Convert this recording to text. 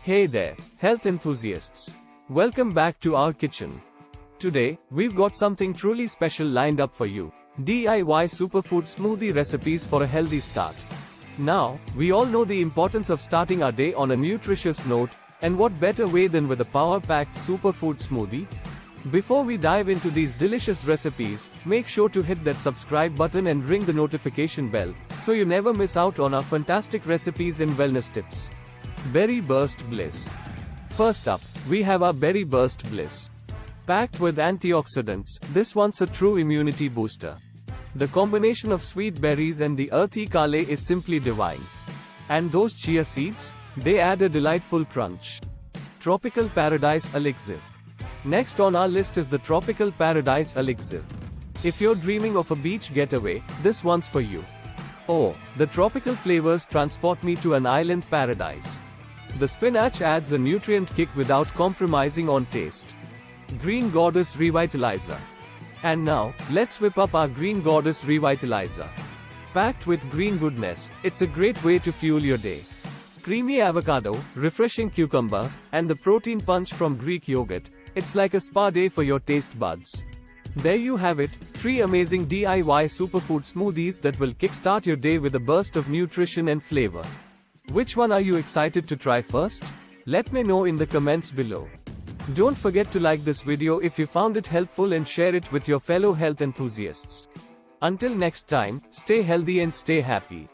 Hey there, health enthusiasts. Welcome back to our kitchen. Today, we've got something truly special lined up for you. DIY superfood smoothie recipes for a healthy start. Now, we all know the importance of starting our day on a nutritious note, and what better way than with a power-packed superfood smoothie? Before we dive into these delicious recipes, make sure to hit that subscribe button and ring the notification bell, so you never miss out on our fantastic recipes and wellness tips. Berry Burst Bliss. First up, we have our Berry Burst Bliss. Packed with antioxidants, this one's a true immunity booster. The combination of sweet berries and the earthy kale is simply divine. And those chia seeds? They add a delightful crunch. Tropical Paradise Elixir. Next on our list is the Tropical Paradise Elixir. If you're dreaming of a beach getaway, this one's for you. Oh, the tropical flavors transport me to an island paradise. The spinach adds a nutrient kick without compromising on taste. Green Goddess Revitalizer. And now, let's whip up our Green Goddess Revitalizer. Packed with green goodness, it's a great way to fuel your day. Creamy avocado, refreshing cucumber, and the protein punch from Greek yogurt, it's like a spa day for your taste buds. There you have it, 3 amazing DIY superfood smoothies that will kickstart your day with a burst of nutrition and flavor. Which one are you excited to try first? Let me know in the comments below. Don't forget to like this video if you found it helpful and share it with your fellow health enthusiasts. Until next time, stay healthy and stay happy.